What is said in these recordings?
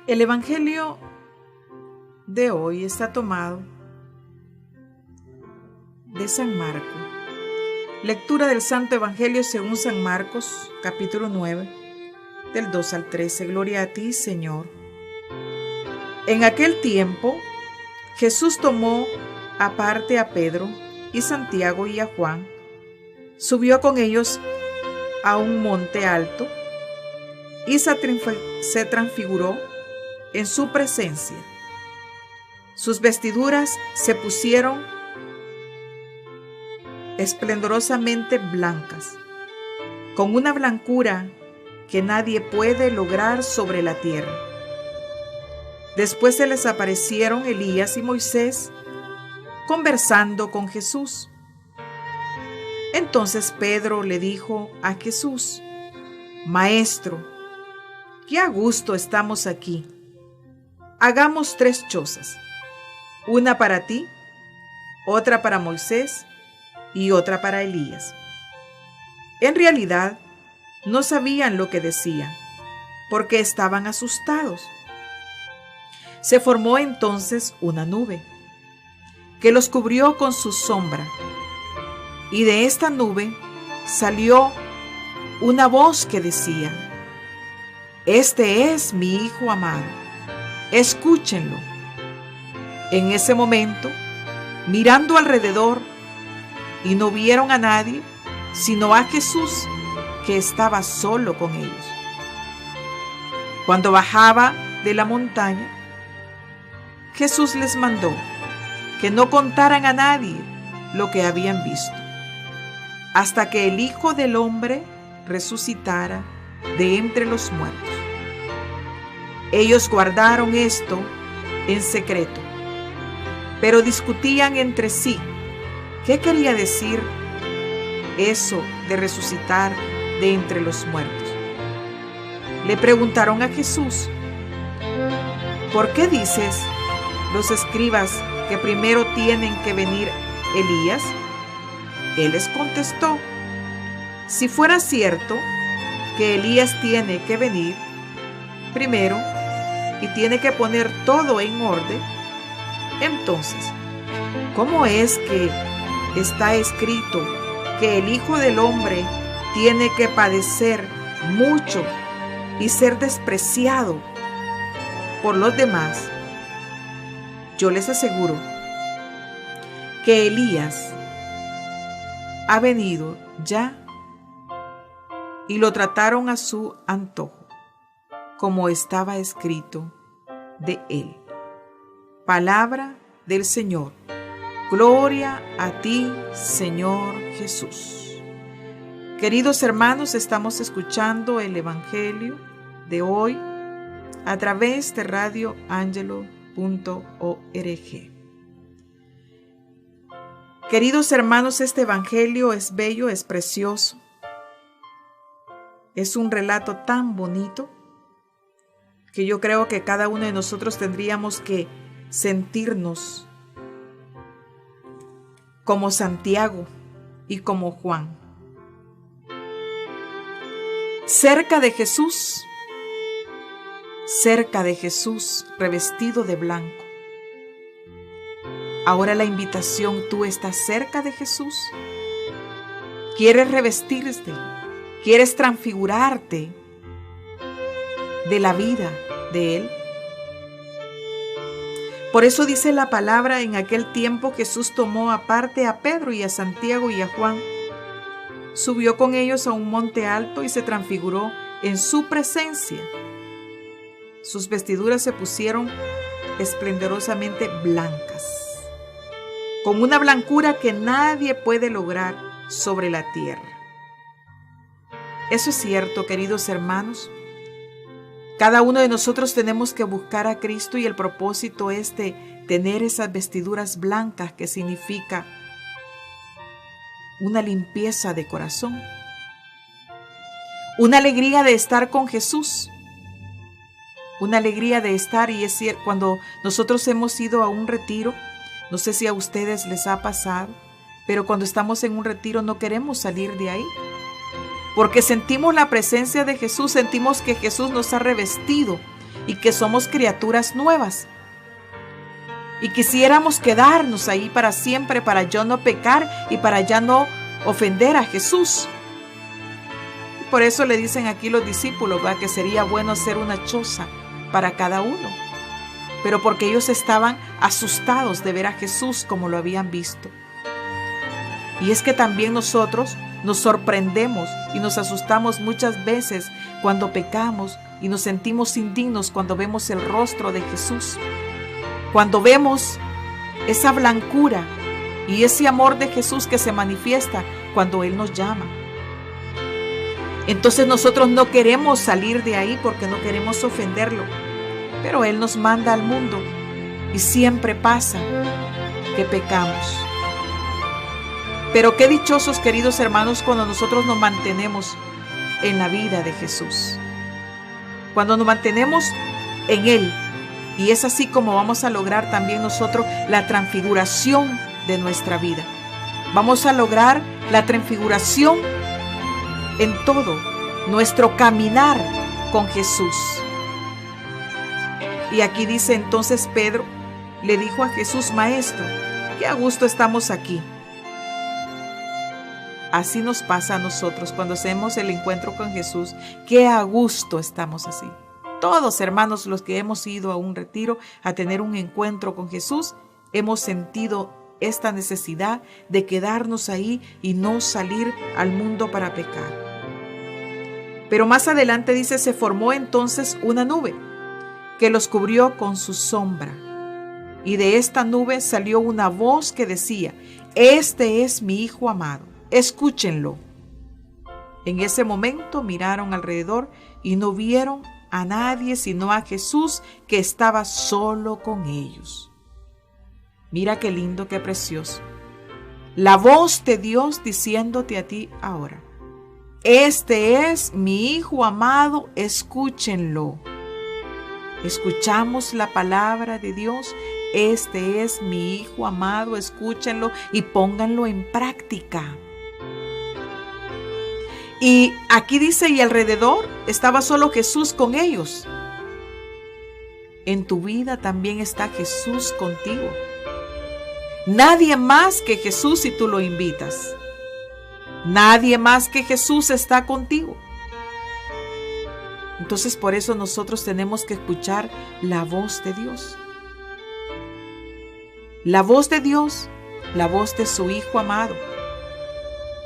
El Evangelio de hoy está tomado de San Marcos. Lectura del Santo Evangelio según San Marcos, capítulo 9, del 2 al 13. Gloria a ti, Señor. En aquel tiempo, Jesús tomó aparte a Pedro y Santiago y a Juan, subió con ellos a un monte alto y se transfiguró en su presencia. Sus vestiduras se pusieron esplendorosamente blancas, con una blancura que nadie puede lograr sobre la tierra. Después se les aparecieron Elías y Moisés conversando con Jesús. Entonces Pedro le dijo a Jesús: Maestro, qué a gusto estamos aquí. Hagamos 3 chozas, una para ti, otra para Moisés y otra para Elías. En realidad, no sabían lo que decían, porque estaban asustados. Se formó entonces una nube, que los cubrió con su sombra, y de esta nube salió una voz que decía: Este es mi Hijo amado, escúchenlo. En ese momento, mirando alrededor, y no vieron a nadie, sino a Jesús, que estaba solo con ellos. Cuando bajaba de la montaña, Jesús les mandó que no contaran a nadie lo que habían visto, hasta que el Hijo del Hombre resucitara de entre los muertos. Ellos guardaron esto en secreto, pero discutían entre sí qué quería decir eso de resucitar de entre los muertos. Le preguntaron a Jesús: ¿por qué dices los escribas que primero tienen que venir Elías? Él les contestó: si fuera cierto que Elías tiene que venir primero y tiene que poner todo en orden, entonces, ¿cómo es que está escrito que el Hijo del Hombre tiene que padecer mucho y ser despreciado por los demás? Yo les aseguro que Elías ha venido ya y lo trataron a su antojo, como estaba escrito de él. Palabra del Señor. Gloria a ti, Señor Jesús. Queridos hermanos, estamos escuchando el Evangelio de hoy a través de radioangelo.org. Queridos hermanos, este Evangelio es bello, es precioso. Es un relato tan bonito que yo creo que cada uno de nosotros tendríamos que sentirnos como Santiago y como Juan, cerca de Jesús, revestido de blanco. Ahora la invitación: ¿tú estás cerca de Jesús? ¿Quieres revestirte? ¿Quieres transfigurarte de la vida de Él? Por eso dice la palabra: en aquel tiempo Jesús tomó aparte a Pedro y a Santiago y a Juan, subió con ellos a un monte alto y se transfiguró en su presencia. Sus vestiduras se pusieron esplendorosamente blancas, con una blancura que nadie puede lograr sobre la tierra. Eso es cierto, queridos hermanos. Cada uno de nosotros tenemos que buscar a Cristo, y el propósito es de tener esas vestiduras blancas, que significa una limpieza de corazón, una alegría de estar con Jesús, una alegría de estar. Y es cierto, cuando nosotros hemos ido a un retiro, no sé si a ustedes les ha pasado, pero cuando estamos en un retiro no queremos salir de ahí, porque sentimos la presencia de Jesús, sentimos que Jesús nos ha revestido y que somos criaturas nuevas. Y quisiéramos quedarnos ahí para siempre, para yo no pecar y para ya no ofender a Jesús. Por eso le dicen aquí los discípulos, ¿verdad?, que sería bueno hacer una choza para cada uno. Pero porque ellos estaban asustados de ver a Jesús como lo habían visto. Y es que también nosotros nos sorprendemos y nos asustamos muchas veces cuando pecamos y nos sentimos indignos cuando vemos el rostro de Jesús. Cuando vemos esa blancura y ese amor de Jesús que se manifiesta cuando Él nos llama. Entonces nosotros no queremos salir de ahí porque no queremos ofenderlo. Pero Él nos manda al mundo y siempre pasa que pecamos. Pero qué dichosos, queridos hermanos, cuando nosotros nos mantenemos en la vida de Jesús. Cuando nos mantenemos en Él. Y es así como vamos a lograr también nosotros la transfiguración de nuestra vida. Vamos a lograr la transfiguración en todo nuestro caminar con Jesús. Y aquí dice entonces Pedro, le dijo a Jesús: Maestro, qué a gusto estamos aquí. Así nos pasa a nosotros cuando hacemos el encuentro con Jesús, qué a gusto estamos así. Todos, hermanos, los que hemos ido a un retiro a tener un encuentro con Jesús, hemos sentido esta necesidad de quedarnos ahí y no salir al mundo para pecar. Pero más adelante dice, se formó entonces una nube que los cubrió con su sombra. Y de esta nube salió una voz que decía: Este es mi Hijo amado, escúchenlo. En ese momento miraron alrededor y no vieron a nadie sino a Jesús, que estaba solo con ellos. Mira qué lindo, qué precioso. La voz de Dios diciéndote a ti ahora: Este es mi Hijo amado, escúchenlo. Escuchamos la palabra de Dios. Este es mi Hijo amado, escúchenlo y pónganlo en práctica. Y aquí dice, y alrededor estaba solo Jesús con ellos. En tu vida también está Jesús contigo. Nadie más que Jesús si tú lo invitas. Nadie más que Jesús está contigo. Entonces por eso nosotros tenemos que escuchar la voz de Dios. La voz de Dios, la voz de su Hijo amado.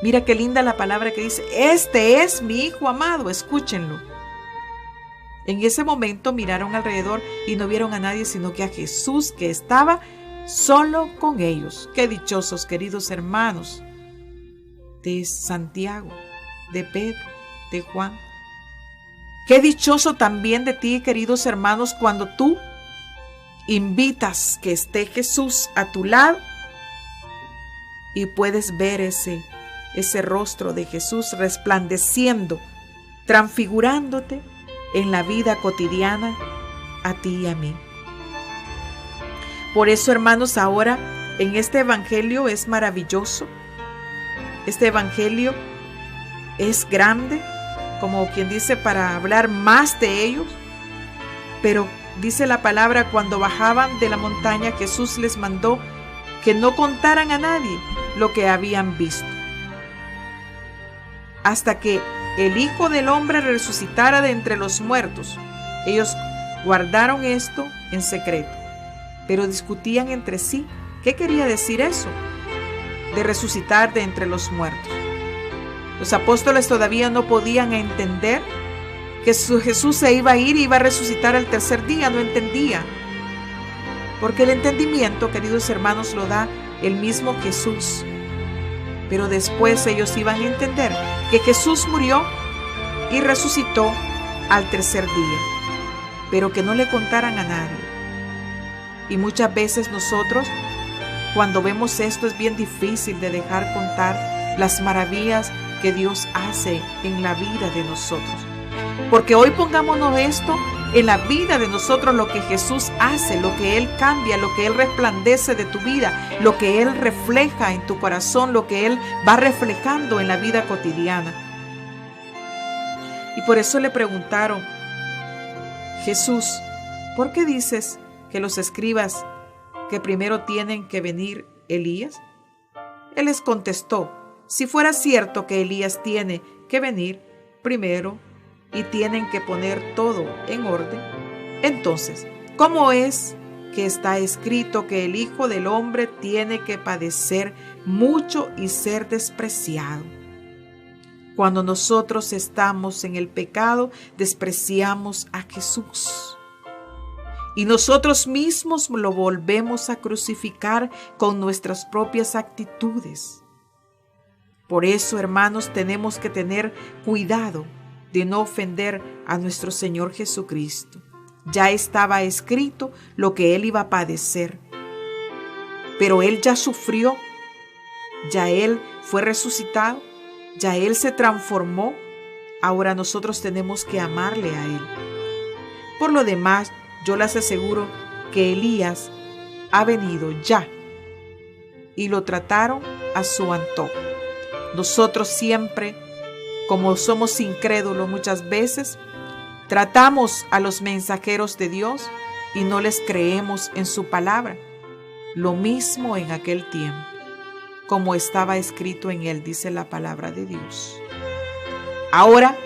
Mira qué linda la palabra que dice: Este es mi Hijo amado, escúchenlo. En ese momento miraron alrededor y no vieron a nadie sino que a Jesús, que estaba solo con ellos. Qué dichosos, queridos hermanos, de Santiago, de Pedro, de Juan. Qué dichoso también de ti, queridos hermanos, cuando tú invitas que esté Jesús a tu lado y puedes ver ese rostro de Jesús resplandeciendo, transfigurándote en la vida cotidiana a ti y a mí. Por eso, hermanos, ahora en este evangelio es maravilloso. Este evangelio es grande, como quien dice, para hablar más de ellos. Pero dice la palabra, cuando bajaban de la montaña, Jesús les mandó que no contaran a nadie lo que habían visto, hasta que el Hijo del Hombre resucitara de entre los muertos. Ellos guardaron esto en secreto, pero discutían entre sí qué quería decir eso de resucitar de entre los muertos. Los apóstoles todavía no podían entender que Jesús se iba a ir y iba a resucitar al tercer día. No entendía, porque el entendimiento, queridos hermanos, lo da el mismo Jesús. Pero después ellos iban a entender que Jesús murió y resucitó al tercer día, pero que no le contaran a nadie. Y muchas veces nosotros, cuando vemos esto, es bien difícil de dejar contar las maravillas que Dios hace en la vida de nosotros. Porque hoy pongámonos esto en la vida de nosotros, lo que Jesús hace, lo que Él cambia, lo que Él resplandece de tu vida, lo que Él refleja en tu corazón, lo que Él va reflejando en la vida cotidiana. Y por eso le preguntaron: Jesús, ¿por qué dices que los escribas que primero tienen que venir Elías? Él les contestó, si fuera cierto que Elías tiene que venir primero y tienen que poner todo en orden, entonces, ¿cómo es que está escrito que el Hijo del Hombre tiene que padecer mucho y ser despreciado? Cuando nosotros estamos en el pecado, despreciamos a Jesús. Y nosotros mismos lo volvemos a crucificar con nuestras propias actitudes. Por eso, hermanos, tenemos que tener cuidado de no ofender a nuestro Señor Jesucristo. Ya estaba escrito lo que Él iba a padecer. Pero Él ya sufrió, ya Él fue resucitado, ya Él se transformó. Ahora nosotros tenemos que amarle a Él. Por lo demás, yo les aseguro que Elías ha venido ya y lo trataron a su antojo. Nosotros siempre, como somos incrédulos muchas veces, tratamos a los mensajeros de Dios y no les creemos en su palabra. Lo mismo en aquel tiempo, como estaba escrito en él, dice la palabra de Dios. Ahora,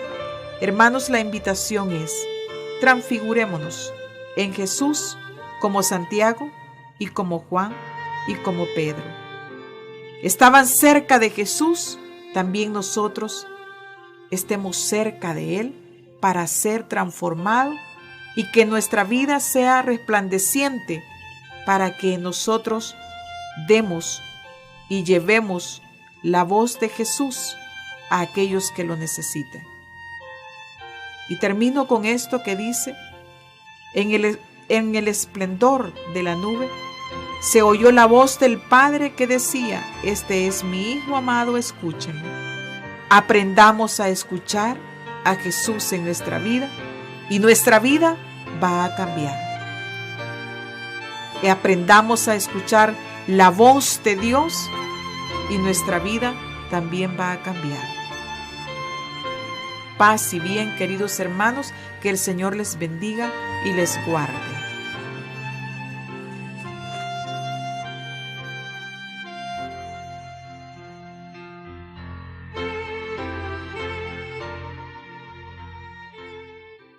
hermanos, la invitación es, transfigurémonos en Jesús como Santiago y como Juan y como Pedro. Estaban cerca de Jesús, también nosotros estemos cerca de Él para ser transformado y que nuestra vida sea resplandeciente para que nosotros demos y llevemos la voz de Jesús a aquellos que lo necesitan. Y termino con esto que dice, en el esplendor de la nube se oyó la voz del Padre que decía, este es mi Hijo amado, escúchenlo. Aprendamos a escuchar a Jesús en nuestra vida y nuestra vida va a cambiar. Y aprendamos a escuchar la voz de Dios y nuestra vida también va a cambiar. Paz y bien, queridos hermanos, que el Señor les bendiga y les guarde.